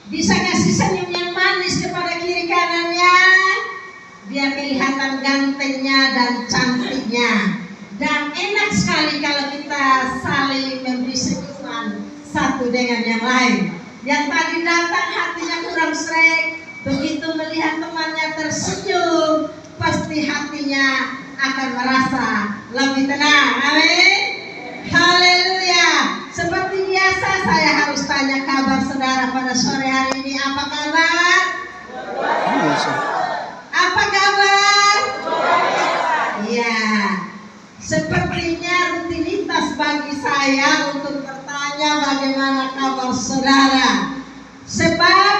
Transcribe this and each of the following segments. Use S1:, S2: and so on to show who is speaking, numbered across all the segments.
S1: Bisa kasih senyum yang manis kepada kiri kanannya, biar kelihatan gantengnya dan cantiknya. Dan enak sekali kalau kita saling memberi senyuman satu dengan yang lain. Yang tadi datang hatinya kurang sreg, begitu melihat temannya tersenyum, pasti hatinya akan merasa lebih tenang. Amin. Haleluya. Seperti biasa saya harus tanya kabar saudara pada sore hari ini. Apa kabar? Apa kabar? Ya, sepertinya rutinitas bagi saya untuk bertanya bagaimana kabar saudara. Sebab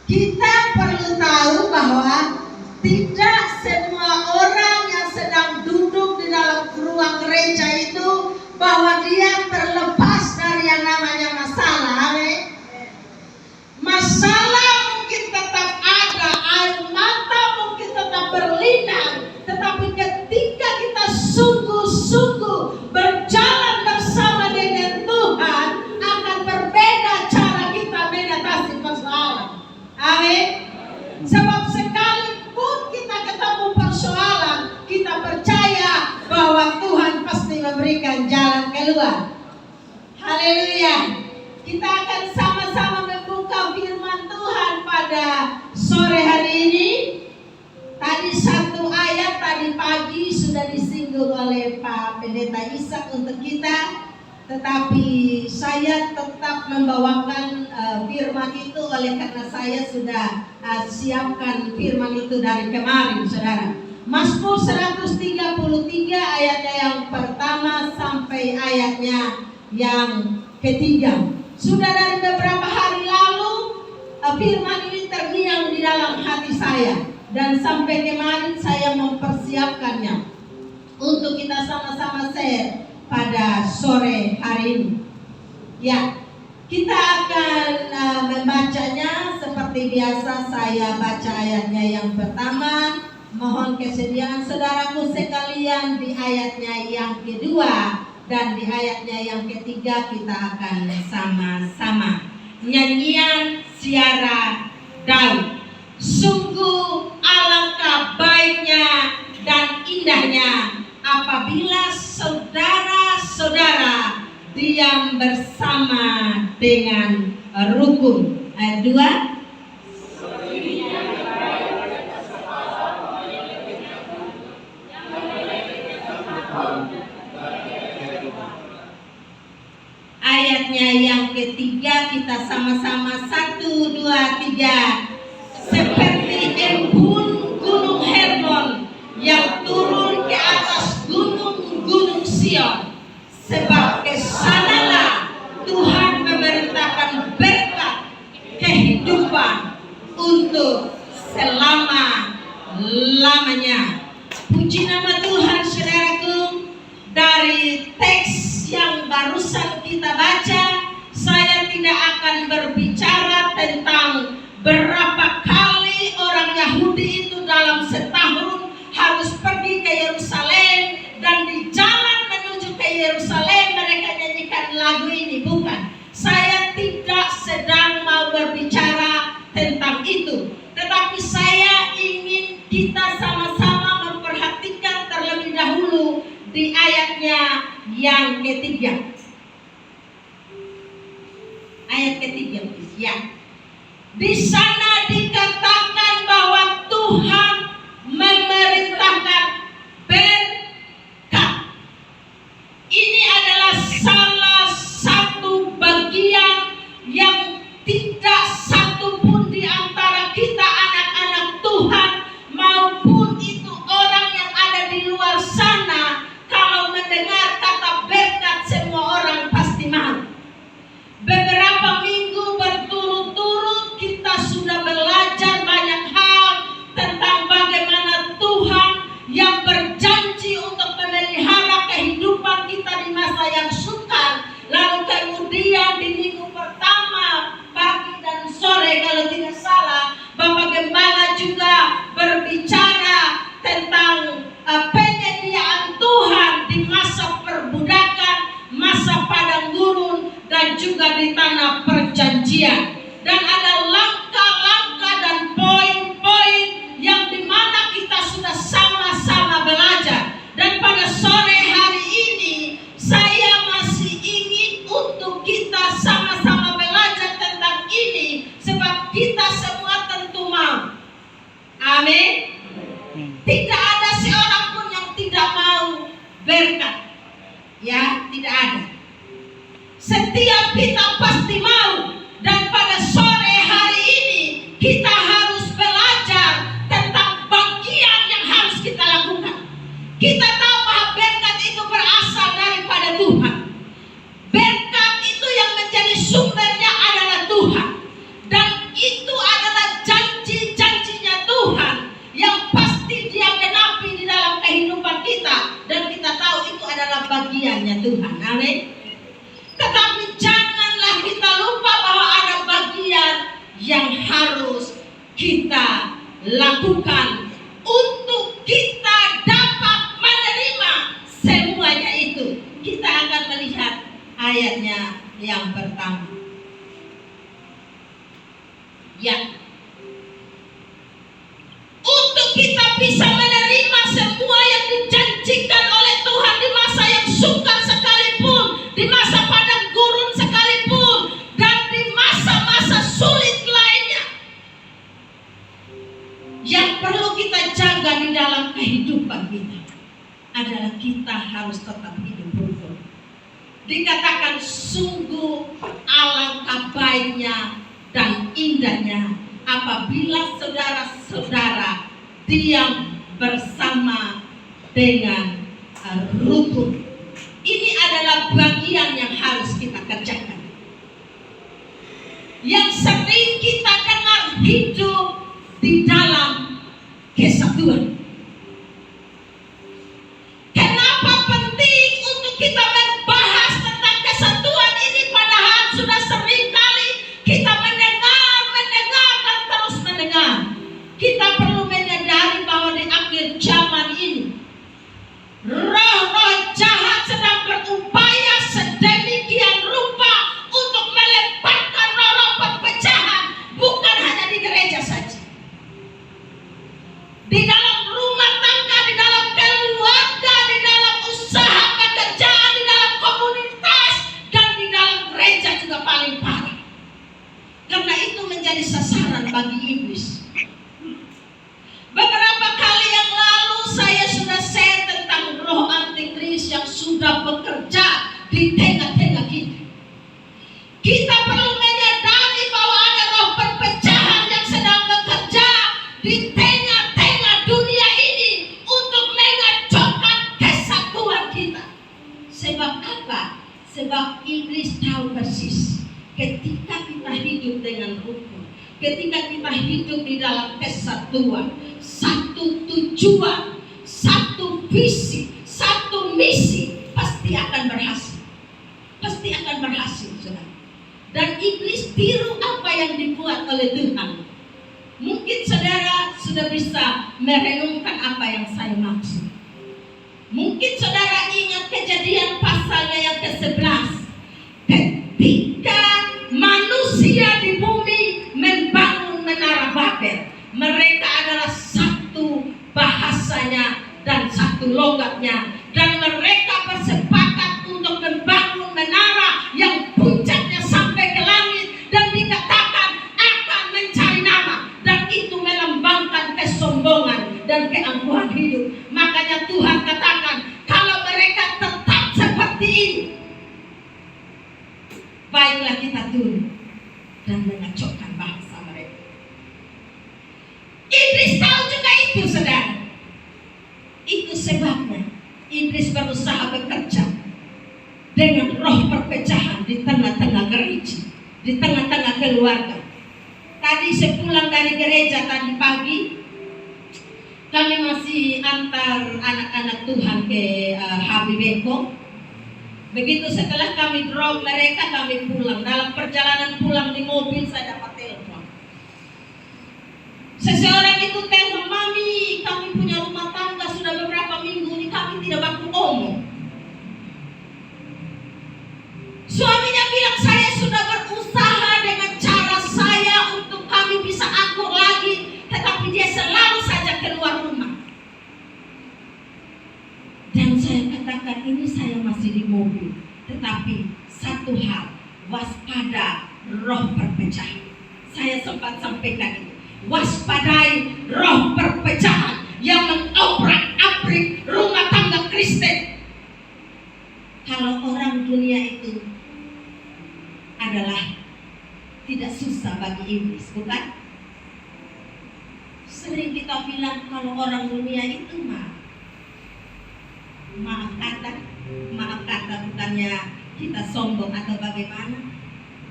S1: kita perlu tahu bahwa tidak semua orang yang sedang duduk di dalam ruang gereja itu bahwa dia terlepas dari yang namanya masalah. Amin. Masalah mungkin tetap ada, air mata mungkin tetap berlinang, tetapi ketika kita sungguh-sungguh berjalan bersama dengan Tuhan, akan berbeda cara kita mengatasi masalah. Amin. Sebab sekalipun kita ketemu persoalan, kita percaya bahwa Tuhan pasti memberikan jalan keluar. Haleluya. Kita akan sama-sama membuka firman Tuhan pada sore hari ini. Tadi satu ayat tadi pagi sudah disinggung oleh Pak Pendeta Ishak untuk kita, tetapi saya tetap membawakan firman itu oleh karena saya sudah siapkan firman itu dari kemarin, saudara. Mazmur 133 ayatnya yang pertama sampai ayatnya yang ketiga. Sudah dari beberapa hari lalu firman ini terngiang di dalam hati saya, dan sampai kemarin saya mempersiapkannya untuk kita sama-sama share pada sore hari ini. Ya, kita akan membacanya seperti biasa. Saya baca ayatnya yang pertama. Mohon kesediaan saudaraku sekalian di ayatnya yang kedua dan di ayatnya yang ketiga kita akan sama-sama. Nyanyian Ziarah Daud. Sungguh alangkah baiknya dan indahnya apabila saudara-saudara diam bersama dengan rukun. Ayat 2. Ayatnya yang ketiga kita sama-sama 1, 2, 3. Seperti embun gunung Hermon yang turun ke atas gunung-gunung Sion, sebab kesanalah Tuhan memerintahkan berkat kehidupan untuk selama-lamanya. Puji nama Tuhan, saudaraku. Dari teks yang barusan kita baca, saya tidak akan berbicara tentang berapa kali orang Yahudi itu dalam setahun harus pergi ke Yerusalem, dan di jalan menuju ke Yerusalem mereka nyanyikan lagu ini. Bukan, saya tidak sedang mau berbicara tentang itu, tetapi saya ingin kita sama-sama memperhatikan terlebih dahulu di ayatnya yang ketiga. Ayat ketiga, ya. Di sana dikatakan bahwa Tuhan memerintahkan berkat. Ini adalah salah satu bagian yang tidak satu pun di antara kita anak-anak Tuhan maupun itu orang yang ada di luar sana, kalau mendengar kata berkat semua orang pasti mau. Beberapa minggu berturut-turut kita sudah belajar banyak hal tentang bagaimana Tuhan yang berjanji untuk memelihara kehidupan kita di masa yang sukar. Lalu kemudian di minggu pertama pagi dan sore kalau tidak salah, Bapak Gembala juga berbicara tentang penyediaan Tuhan di masa perbudakan, masa padang gurun, dan juga di tanah perjanjian. dan ada langkah-langkah dan poin-poin yang dimana kita sudah sama-sama belajar. Dan pada sore hari ini saya masih ingin untuk kita sama-sama belajar tentang ini, sebab kita semua tentu mau. Amin. Tidak ada seorang pun yang tidak mau berkat. Ya, tidak ada. Setiap kita pasti mau. Dan pada sore hari ini kita harus belajar tentang bagian yang harus kita lakukan. Kita tahu bahwa berkat itu berasal daripada Tuhan. Berkat itu yang menjadi sumbernya adalah Tuhan. Dan itu adalah janji-janjinya Tuhan yang pasti Dia genapi di dalam kehidupan kita. Dan kita tahu itu adalah bagiannya Tuhan. Amin. Tetapi janganlah kita lupa bahwa ada bagian yang harus kita lakukan untuk kita dapat menerima semuanya itu. Kita akan melihat ayatnya yang pertama. Ya. Untuk kita bisa menerima semua yang dijanjikan oleh Tuhan di masa yang sukar sekalipun, di masa padang gurun sekalipun, dan di masa-masa sulit lainnya, yang perlu kita jaga di dalam kehidupan kita adalah kita harus tetap hidup rukun. Dikatakan sungguh alangkah baiknya dan indahnya apabila saudara-saudara diam bersama dengan rukun. Ini adalah bagian yang harus kita kerjakan. Yang sering kita dengar hidup di dalam kesatuan. Kenapa penting untuk kita membahas tentang kesatuan ini, padahal sudah sering kali kita mendengar dan terus mendengar. Kita perlu menyadari bahwa di akhir zaman ini roh-roh jahat sedang berupaya sedemikian rupa untuk melemparkan roh-roh perpecahan, bukan hanya di gereja saja, di dalam rumah tangga, di dalam keluarga, di dalam usaha pekerjaan, di dalam komunitas, dan di dalam gereja juga paling parah. Karena itu menjadi sasaran bagi iblis. Beberapa kali yang lalu saya sudah share tentang roh antikris yang sudah bekerja di tengah-tengah kita. Kita perlu menyadari bahwa ada roh perpecahan yang sedang bekerja di tengah-tengah dunia ini untuk mengacaukan kesatuan kita. Sebab apa? Sebab iblis tahu persis ketika kita hidup dengan rukun, ketika kita hidup di dalam kesatuan, satu tujuan, satu visi, satu misi, pasti akan berhasil. Pasti akan berhasil, saudara. Dan iblis tiru apa yang dibuat oleh Tuhan. Mungkin saudara sudah bisa merenungkan apa yang saya maksud. Mungkin saudara ingat kejadian pasalnya yang ke-11. Ketika manusia di bumi membangun menara Babel, mereka adalah satu bahasanya dan satu logatnya, dan mereka bersepakat untuk membangun menara yang puncaknya sampai ke langit dan dikatakan akan mencari nama, dan itu melambangkan kesombongan dan keangkuhan hidup. Makanya Tuhan katakan kalau mereka tetap seperti ini, baiklah kita turun dan mengacaukan bangsa mereka. Iblis tahu juga itu, saudara. Itu sebabnya iblis berusaha bekerja dengan roh perpecahan di tengah-tengah gereja, di tengah-tengah keluarga. Tadi sepulang dari gereja tadi pagi, kami masih antar anak-anak Tuhan ke Habibeko. Begitu setelah kami drop mereka, kami pulang. Dalam perjalanan pulang di mobil saya dapat telepon. Seseorang itu telepon, "Mami, kami punya rumah tangga sudah beberapa minggu ini kami tidak baku omong." Suaminya bilang, "Saya sudah berusaha dengan cara saya satu hal, waspada roh perpecahan. Saya sempat sampaikan itu. Waspadai roh perpecahan yang mengobrak-abrik rumah tangga Kristen. Kalau orang dunia itu adalah tidak susah bagi iblis, bukan? Sering kita bilang kalau orang dunia itu maaf kata bukannya kita sombong atau bagaimana,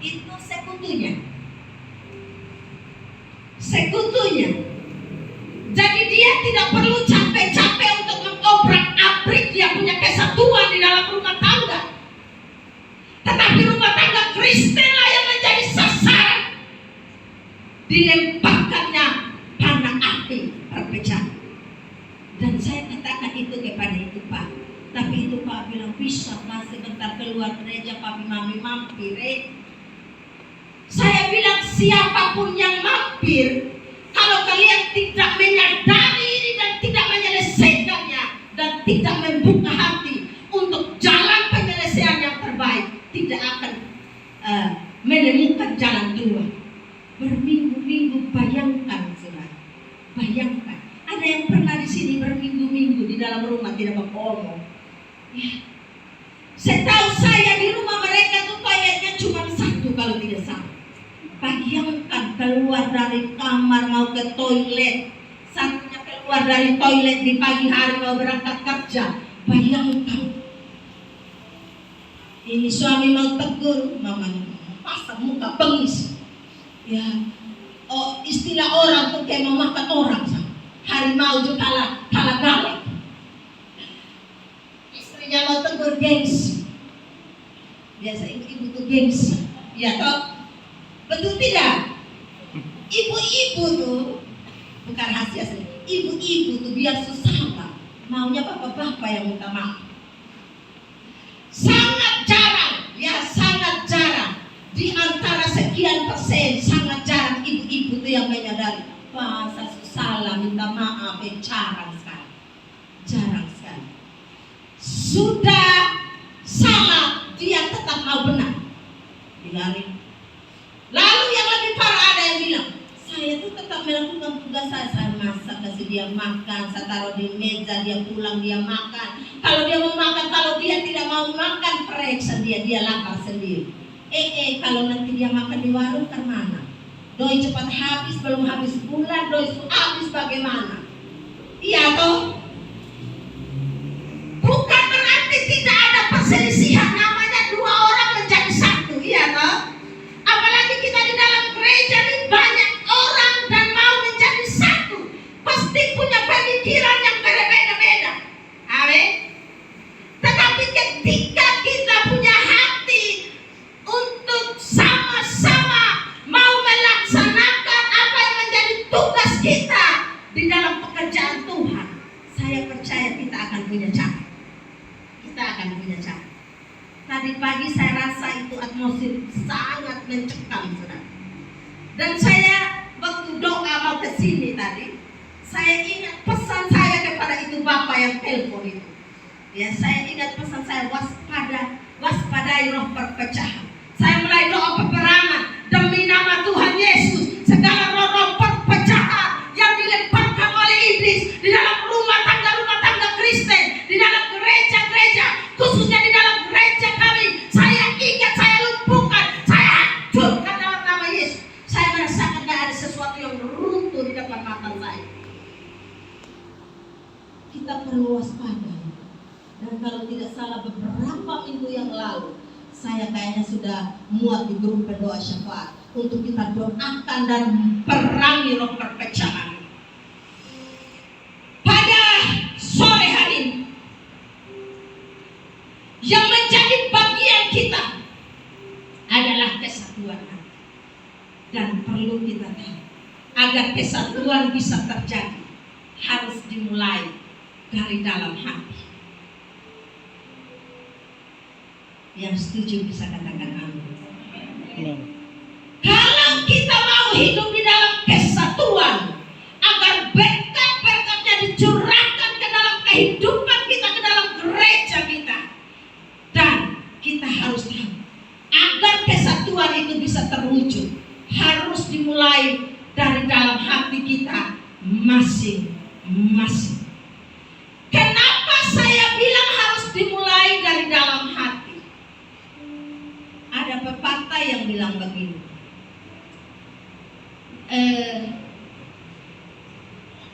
S1: itu sekutunya. Jadi dia tidak perlu capek-capek untuk mengobrak-abrik dia punya kesatuan di dalam rumah tangga. Tetapi rumah tangga Kristenlah yang menjadi sasaran dilemparkannya panah api perpecahan. Dan saya katakan itu kepada itu Pak. Tapi itu Pak bilang, bisa Pak sebentar keluar gereja Pak Mami mampir. Saya bilang siapapun yang mampir, kalau kalian tidak menyadari ini dan tidak menyelesaikannya dan tidak membuka hati untuk jalan penyelesaian yang terbaik, tidak akan menemukan jalan keluar. Berminggu-minggu, bayangkan saudara, bayangkan. Ada yang pernah di sini berminggu-minggu di dalam rumah tidak beromong. Ya. Setahu saya di rumah mereka tuh toiletnya cuma satu kalau tidak salah. Bayangkan keluar dari kamar mau ke toilet, satunya keluar dari toilet di pagi hari mau berangkat kerja. Bayangkan. Ini suami mau tegur, mama pasang muka bengis. Ya, oh istilah orang tuh kayak mau makan orang. Harimau juga kalah galak. Istrinya mau tegur gengsi. Biasa ibu tuh gengsi. Ya toh? Betul tidak? Ibu-ibu tuh bukan rahasia sendiri. Ibu-ibu tuh biar susah maunya bapak-bapak yang minta maaf. Sangat jarang di antara sekian persen, sangat jarang ibu-ibu tuh yang menyadari Pak, saya salah, minta maaf. Jarang sekali. Sudah salah, dia tetap mau benar. Biarin. Lalu yang lebih parah ada yang bilang, saya tuh tetap melakukan tugas saya masak, kasih dia makan, saya taruh di meja, dia pulang dia makan. Kalau dia mau makan, kalau dia tidak mau makan, periksa dia lapar sendiri. Kalau nanti dia makan di warung kan mana? Doi cepat habis, belum habis bulan, doi habis bagaimana? Iya toh? Bukan berarti tidak ada perselisihan, namanya dua orang menjadi satu, iya toh? Apalagi kita di dalam gereja ini banyak orang dan mau menjadi satu, pasti punya pemikiran yang berbeda-beda. Amin. Tetapi ketika kita punya hati untuk sama-sama mau melaksanakan apa yang menjadi tugas kita di dalam pekerjaan Tuhan, saya percaya kita akan punya cara. Tadi pagi saya rasa itu atmosfer sangat mencekam, saudara. Dan saya waktu doa mau ke sini tadi, saya ingat pesan saya kepada itu bapak yang telepon itu. Ya, saya ingat pesan saya, waspadai roh perpecahan. Saya mulai doa peperangan demi nama Tuhan Yesus. Segala roh-roh perpecahan yang dilemparkan oleh iblis di dalam rumah tangga Kristen, di dalam gereja-gereja, khususnya di dalam gereja kami, saya ingat, saya lumpuhkan, saya hancurkan dalam nama Yesus. Saya merasakan tidak ada sesuatu yang runtuh di depan mata saya. Kita perlu waspada. Dan kalau tidak salah beberapa minggu yang lalu, saya kayaknya sudah muat di grup berdoa syafaat untuk kita doakan dan perangi roh perpecahan. Pada sore hari ini, yang menjadi bagian kita adalah kesatuan hati. Dan perlu kita tahu, agar kesatuan bisa terjadi, harus dimulai dari dalam hati. Yang setuju bisa katakan amin. Kalau kita mau hidup di dalam kesatuan, agar berkat-berkatnya dicurahkan ke dalam kehidupan kita, ke dalam gereja kita, dan kita harus tahu perubahan itu bisa terwujud, harus dimulai dari dalam hati kita masing-masing. Kenapa saya bilang harus dimulai dari dalam hati? Ada pepatah yang bilang begini,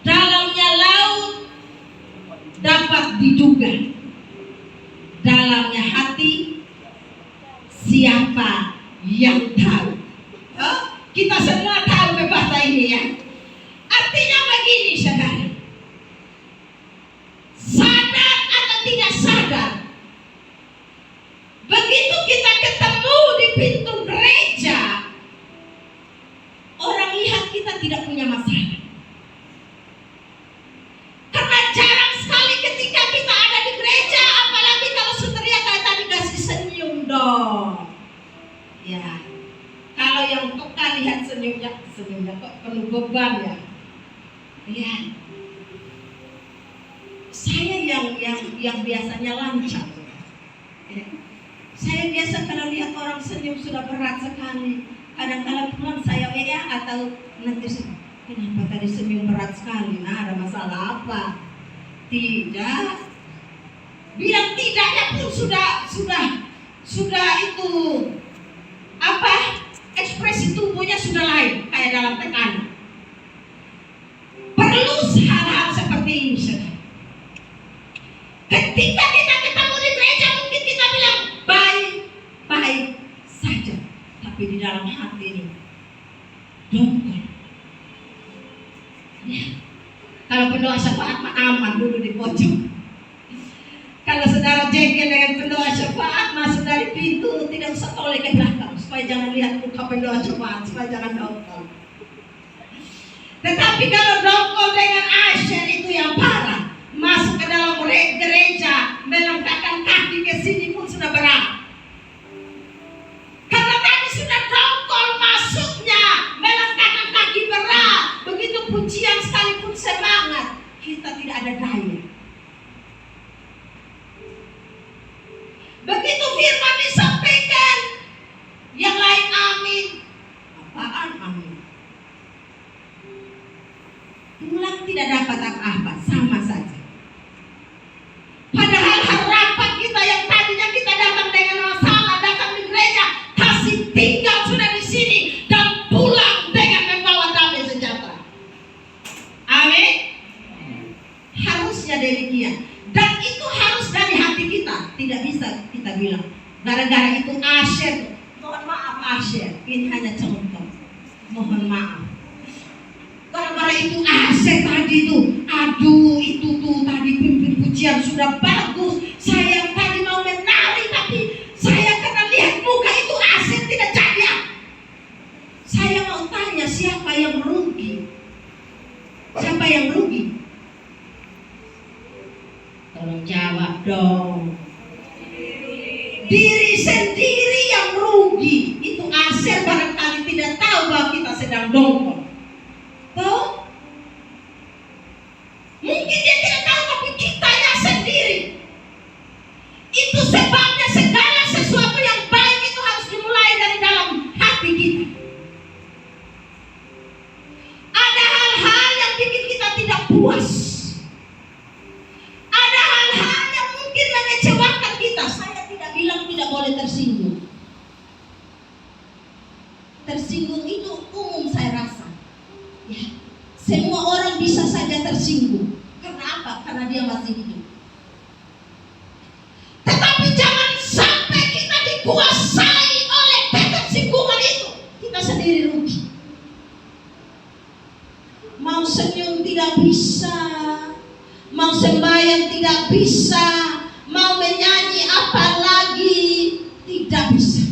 S1: dalamnya laut dapat diduga, dalamnya hati siapa yang tahu. Kita semua tahu pepatah ini ya. Artinya begini saudara, sadar atau tidak sadar, begitu kita ketemu di pintu gereja, orang lihat kita tidak punya masalah. Karena jarang sekali ketika kita ada di gereja, apalagi kalau saudara kayak tadi kasih senyum dong. Ya, kalau yang peka lihat senyumnya kok penuh beban ya. Ya, saya yang biasanya lancar. Ya. Saya biasa kalau lihat orang senyum sudah berat sekali. Kadang-kadang pulang saya atau nanti kenapa tadi senyum berat sekali? Nah, ada masalah apa? Tidak. Bilang tidaknya pun sudah itu apa? Ekspresi tubuhnya sudah lain, kayak dalam tekanan. Perlu hal-hal seperti ini, saudara. Ketika kita ketemu di gereja, mungkin kita bilang baik saja, tapi di dalam hati ini dongkol. Ya. Kalau pendoa syafaat aman dulu di pojok. Kalau saudara jengkel dengan pendoa syafaat, masuk dari pintu, tidak usah toleh ke belakang, supaya jangan lihat muka pendoa syafaat, supaya jangan dongkol. Tetapi kalau dongkol dengan asyir itu yang parah, masuk ke dalam gereja, melangkahkan kaki ke sini pun sudah berat. Karena tadi sudah dongkol masuknya, melangkahkan kaki berat. Begitu pujian sekalipun semangat, kita tidak ada daya. Begitu firman disampaikan, yang lain amin. Apaan amin? Pulang tidak dapat apa-apa, sama saja. Padahal harapan kita yang tadinya kita datang dengan masalah, datang di gereja, kasih tinggal sudah di sini dan pulang dengan membawa damai sejahtera. Amin. Harusnya demikian. Dan itu harus dari hati kita. Tidak bisa kita bilang gara-gara itu asyir. Mohon maaf asyir, ini hanya contoh. Mohon maaf. Gara-gara itu asyir tadi itu, aduh itu tuh tadi pimpin pujian sudah bagus. Saya tadi mau menari, tapi saya karena lihat muka itu asyir tidak jadi. Saya mau tanya siapa yang rugi? Siapa yang rugi? Tolong jawab dong. Diri sendiri yang rugi. Itu asyir barangkali tidak tahu bahwa kita sedang dongkol. Tahu? Mungkin dia tidak tahu, tapi kitanya sendiri. Itu sebabnya segala sesuatu yang baik itu harus dimulai dari dalam hati kita. Ada hal-hal yang bikin kita tidak puas. Ada hal-hal yang mungkin mengecewakan kita. Saya tidak bilang tidak boleh tersinggung. Tersinggung itu umum saya rasa. Ya, semua orang bisa saja tersinggung. Karena apa? Karena dia masih hidup. Tetapi jangan sampai kita dikuasai oleh ketersinggungan itu. Kita sendiri rugi. Mau senyum tidak bisa, mau sembahyang tidak bisa, mau menyanyi apa lagi tidak bisa.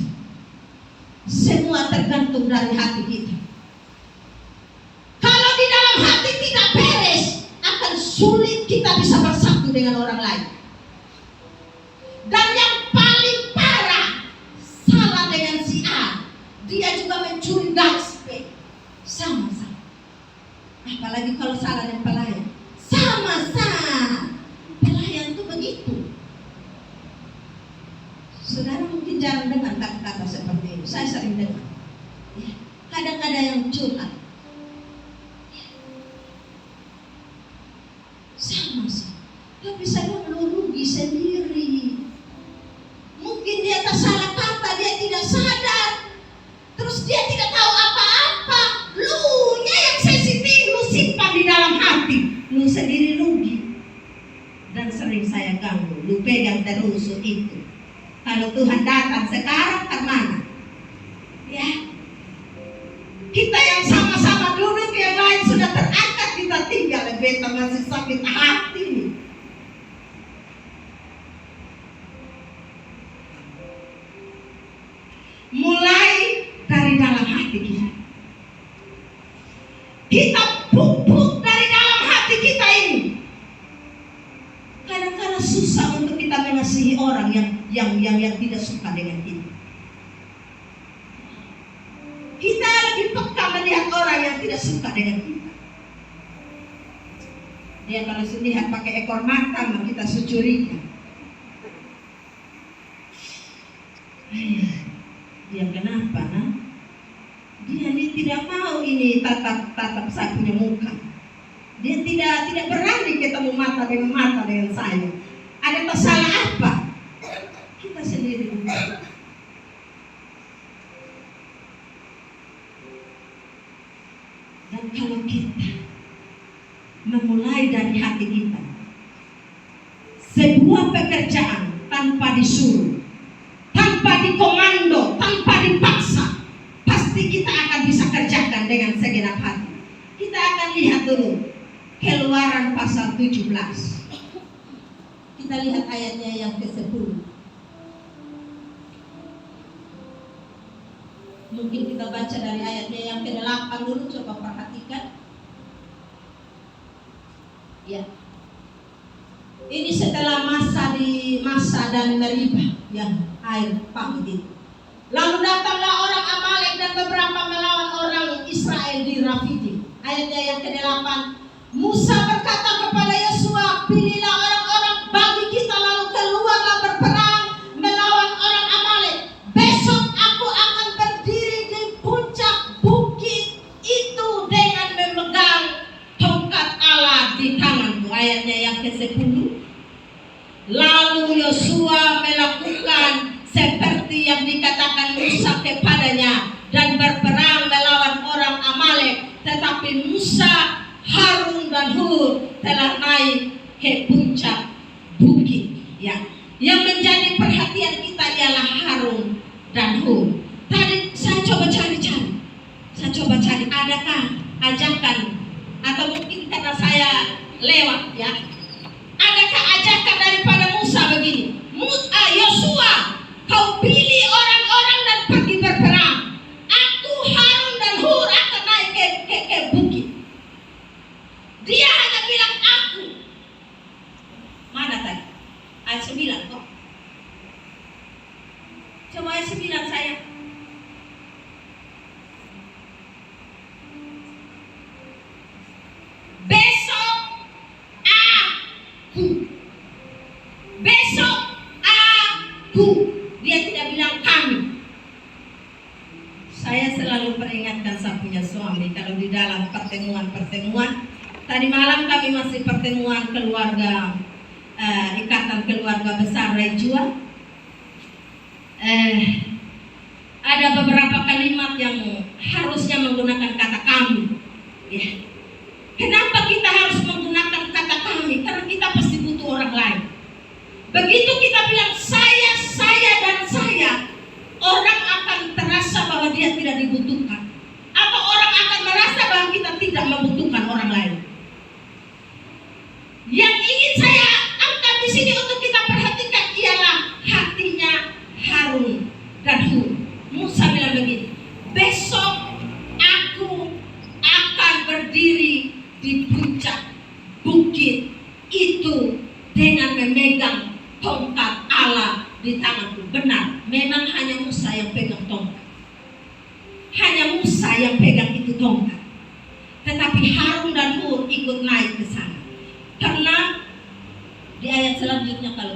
S1: Semua tergantung dari hati kita. Kalau di dalam hati tidak beres, akan sulit kita bisa bersatu dengan orang lain. Dan yang paling parah, salah dengan si A, dia juga mencuri garis B. Sama-sama. Apalagi kalau salah dengan pelayan, sama-sama. Pelayan itu begitu. Saudara mungkin jarang dengar kata-kata seperti ini. Saya sering dengar. Ya, kadang ada yang curhat. Sama sih. Tapi saya merugi sendiri. Mungkin dia tak salah kata, dia tidak sadar. Terus dia tidak tahu apa-apa. Lunya yang sensitif, lu simpan di dalam hati. Lu sendiri rugi. Dan sering saya ganggu, lu pegang terus itu. Kalau Tuhan datang sekarang kemana? Ya, kita yang sama-sama duduk, yang lain sudah terangkat, kita tinggal, kita masih sakit hati. Mulai dari dalam hati kita. Kita pupuk dari dalam hati kita ini. Kadang-kadang susah untuk kita mengasihi orang yang tidak suka dengan kita. Kita lebih peka melihat orang yang tidak suka dengan kita. Dia kalau lihat pakai ekor mata, kita curiga. Dia kenapa, nah? Dia ini tidak mau ini tatap saya punya muka. Dia tidak berani ketemu mata dengan saya. Ada masalah apa? Kita sendiri. Dan kalau kita memulai dari hati kita, sebuah pekerjaan tanpa disuruh, tanpa dikomando, tanpa dipaksa, pasti kita akan bisa kerjakan dengan segenap hati. Kita akan lihat dulu Keluaran pasal 17. Kita lihat ayatnya yang ke-10. Mungkin kita baca dari ayatnya yang ke-8 dulu, coba perhatikan. Ya. Ini setelah masa dan Meribah, yang air pahit. Lalu datanglah orang Amalek dan beberapa melawan orang Israel di Rafidim. Ayatnya yang ke-8. Musa berkata kepada Yosua, pilihlah orang-orang bagi kita, lalu keluarlah berperang melawan orang Amalek. Besok aku akan berdiri di puncak bukit itu dengan memegang tongkat Allah di tanganku. Ayatnya yang ke-10. Lalu Yosua melakukan seperti yang dikatakan Musa kepadanya dan berperang melawan orang Amalek. Tetapi Musa, Harun dan Hur telah naik ke puncak bukit. Ya, yang menjadi perhatian kita ialah Harun dan Hur. Tadi saya coba cari, adakah ajakan, atau mungkin karena saya lewat, ya, adakah ajakan daripada Musa begini, Yosua, kau pilih orang-orang dan pergi berperang. Aku, Harun dan Hur akan naik ke bukit. Dia hanya bilang aku. Mana tadi? Ayat 9 kok. Coba ayat 9 saya. Besok aku. Dia tidak bilang kami. Saya selalu peringatkan saya punya suami, kalau di dalam pertemuan, tadi malam kami masih pertemuan keluarga, ikatan keluarga besar Rejua. Ada beberapa kalimat yang harusnya menggunakan kata kami. Ya. Kenapa kita harus menggunakan kata kami? Karena kita pasti butuh orang lain. Begitu kita bilang saya dan saya, orang akan terasa bahwa dia tidak dibutuhkan, atau orang akan merasa bahwa kita tidak membutuhkan orang lain. Yang ingin saya angkat di sini untuk kita perhatikan ialah hatinya Harun dan Hur. Musa bilang begini, besok aku akan berdiri di puncak bukit itu dengan memegang tongkat Allah di tanganku. Benar, memang hanya Musa yang pegang tongkat. Hanya Musa yang pegang itu tongkat. Tetapi Harun dan Hur ikut naik ke sana. Karena di ayat selanjutnya kalau